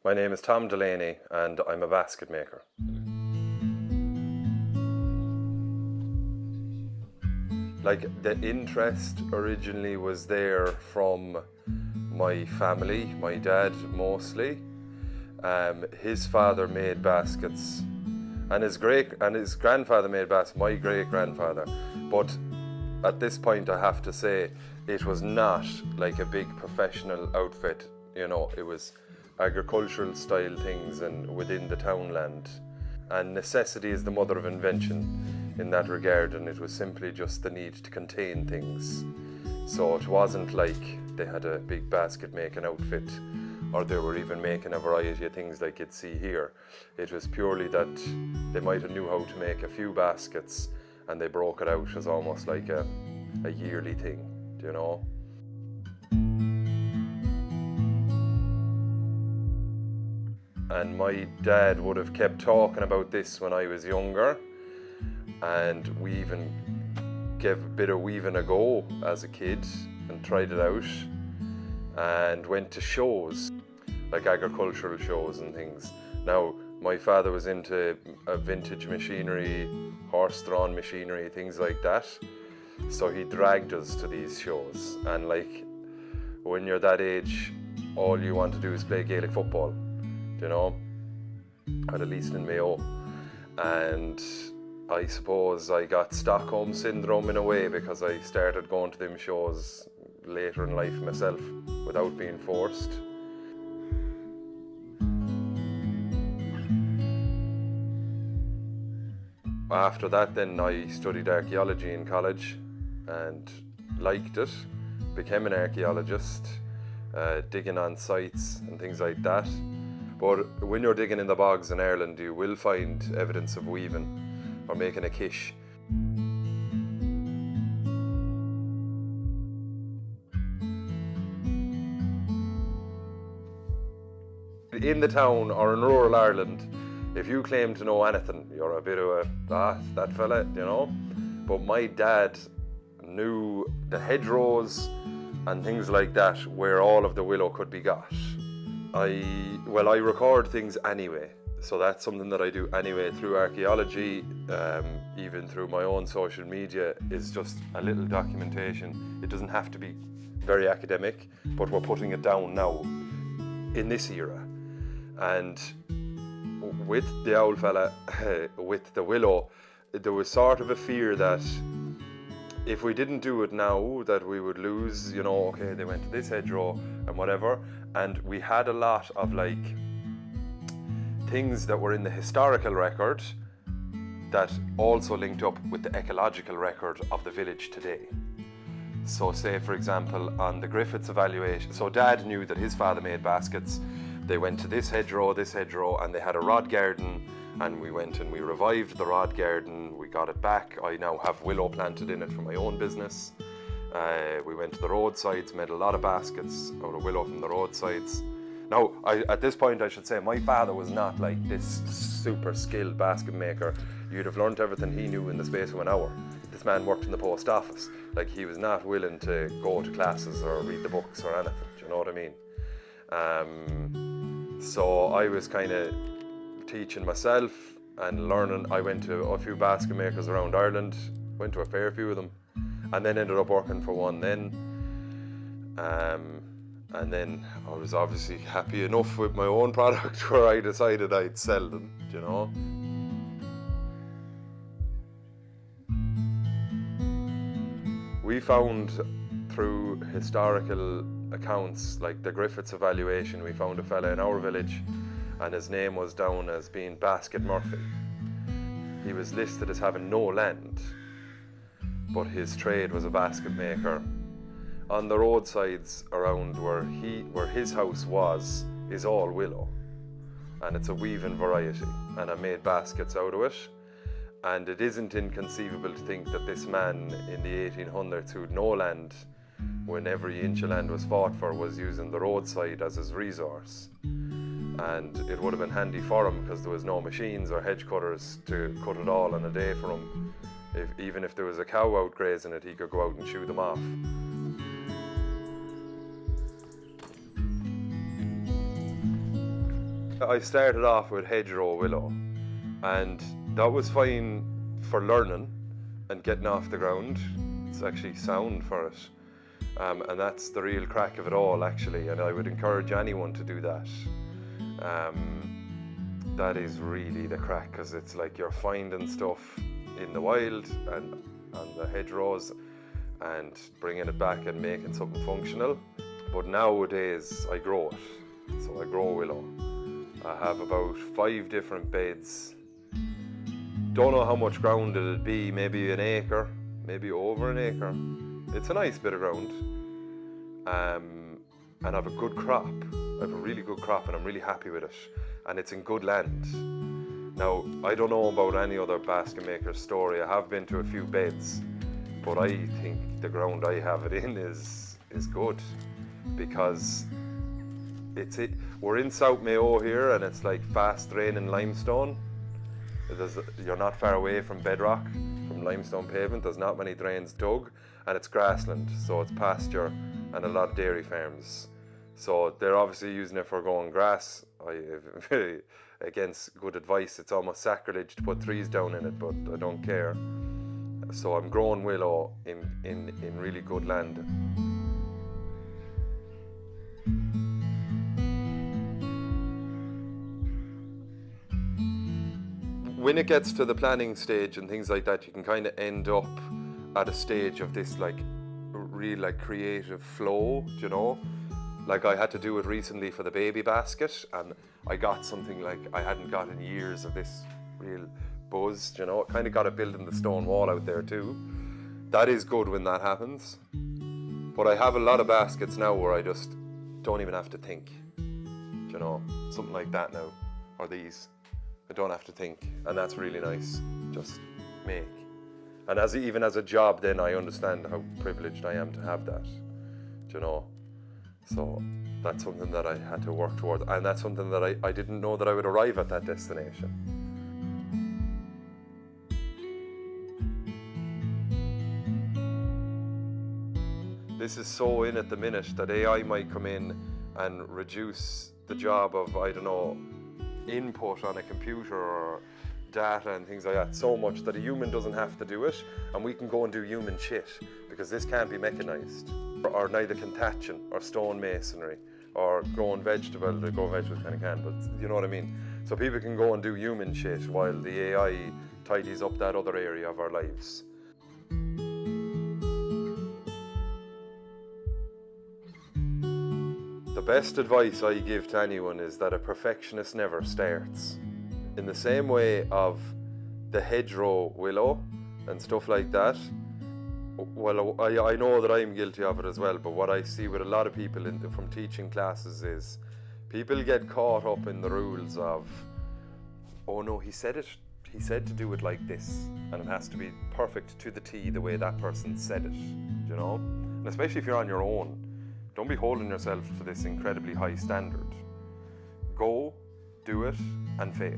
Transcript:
My name is Tom Delaney and I'm a basket maker. Like, the interest originally was there from my family, my dad mostly. His father made baskets and his grandfather made baskets, my great grandfather. But at this point I have to say it was not like a big professional outfit, you know, it was agricultural style things and within the townland. And necessity is the mother of invention in that regard, and it was simply just the need to contain things. So it wasn't like they had a big basket making outfit or they were even making a variety of things like you'd see here. It was purely that they might have knew how to make a few baskets and they broke it out as almost like a yearly thing, you know. And my dad would have kept talking about this when I was younger, and we even gave a bit of weaving a go as a kid and tried it out and went to shows, like agricultural shows and things. Now, my father was into vintage machinery, horse-drawn machinery, things like that. So he dragged us to these shows, and like, when you're that age, all you want to do is play Gaelic football, you know, or at least in Mayo. And I suppose I got Stockholm syndrome in a way, because I started going to them shows later in life myself without being forced. After that then I studied archeology in college and liked it, became an archaeologist, digging on sites and things like that. But when you're digging in the bogs in Ireland, you will find evidence of weaving or making a quiche. In the town or in rural Ireland, if you claim to know anything, you're a bit of that fella, you know. But my dad knew the hedgerows and things like that where all of the willow could be got. I record things anyway, so that's something that I do anyway through archaeology, even through my own social media, is just a little documentation. It doesn't have to be very academic, but we're putting it down now in this era. And with the old fella, with the willow, there was sort of a fear that if we didn't do it now, that we would lose, you know, okay, they went to this hedgerow and whatever. And we had a lot of like things that were in the historical record that also linked up with the ecological record of the village today. So say, for example, on the Griffiths evaluation, so Dad knew that his father made baskets. They went to this hedgerow, and they had a rod garden, and we went and we revived the rod garden, we got it back. I now have willow planted in it for my own business. We went to the roadsides, made a lot of baskets out of willow from the roadsides. Now, at this point I should say, my father was not like this super skilled basket maker. You'd have learnt everything he knew in the space of an hour. This man worked in the post office. Like, he was not willing to go to classes or read the books or anything, do you know what I mean? So I was kind of teaching myself and learning. I went to a few basket makers around Ireland, went to a fair few of them, and then ended up working for one then. And then I was obviously happy enough with my own product where I decided I'd sell them, you know. We found through historical accounts, like the Griffiths evaluation, we found a fella in our village and his name was down as being Basket Murphy. He was listed as having no land, but his trade was a basket maker. On the roadsides around where his house is all willow, and it's a weaving variety, and I made baskets out of it. And it isn't inconceivable to think that this man in the 1800s who'd no land, when every inch of land was fought for, was using the roadside as his resource. And it would have been handy for him because there was no machines or hedge cutters to cut it all in a day for him. Even if there was a cow out grazing it, he could go out and chew them off. I started off with hedgerow willow, and that was fine for learning and getting off the ground. It's actually sound for it. And that's the real crack of it all, actually, and I would encourage anyone to do that. That is really the crack, because it's like you're finding stuff in the wild and on the hedgerows and bringing it back and making something functional. But nowadays I grow it, so I grow willow. I have about 5 different beds. Don't know how much ground it'll be, maybe an acre, maybe over an acre. It's a nice bit of ground, and I have a good crop. I have a really good crop and I'm really happy with it, and it's in good land. Now, I don't know about any other basket maker's story. I have been to a few beds, but I think the ground I have it in is good, because we're in South Mayo here, and it's like fast draining limestone. You're not far away from bedrock, from limestone pavement. There's not many drains dug, and it's grassland, so it's pasture and a lot of dairy farms. So they're obviously using it for growing grass. Against good advice, it's almost sacrilege to put trees down in it, but I don't care. So I'm growing willow in really good land. When it gets to the planning stage and things like that, you can kind of end up at a stage of this like real like creative flow, you know? Like I had to do it recently for the baby basket, and I got something like I hadn't got in years of this real buzz, you know? Kind of got it built in the stone wall out there too. That is good when that happens. But I have a lot of baskets now where I just don't even have to think, you know? Something like that now, or these. I don't have to think, and that's really nice. Just make. And even as a job, then I understand how privileged I am to have that, you know? So that's something that I had to work towards, and that's something that I didn't know that I would arrive at that destination. This is so in at the minute that AI might come in and reduce the job of, I don't know, input on a computer or data and things like that so much that a human doesn't have to do it, and we can go and do human shit, because this can't be mechanized. Or neither can thatching or stone masonry or growing vegetables. The grow vegetables kind of can, but you know what I mean. So people can go and do human shit while the AI tidies up that other area of our lives. The best advice I give to anyone is that a perfectionist never starts. In the same way of the hedgerow willow and stuff like that, well, I know that I'm guilty of it as well, but what I see with a lot of people from teaching classes is people get caught up in the rules of, oh no, he said to do it like this, and it has to be perfect to the T the way that person said it, you know? And especially if you're on your own, don't be holding yourself to this incredibly high standard. Go, do it, and fail.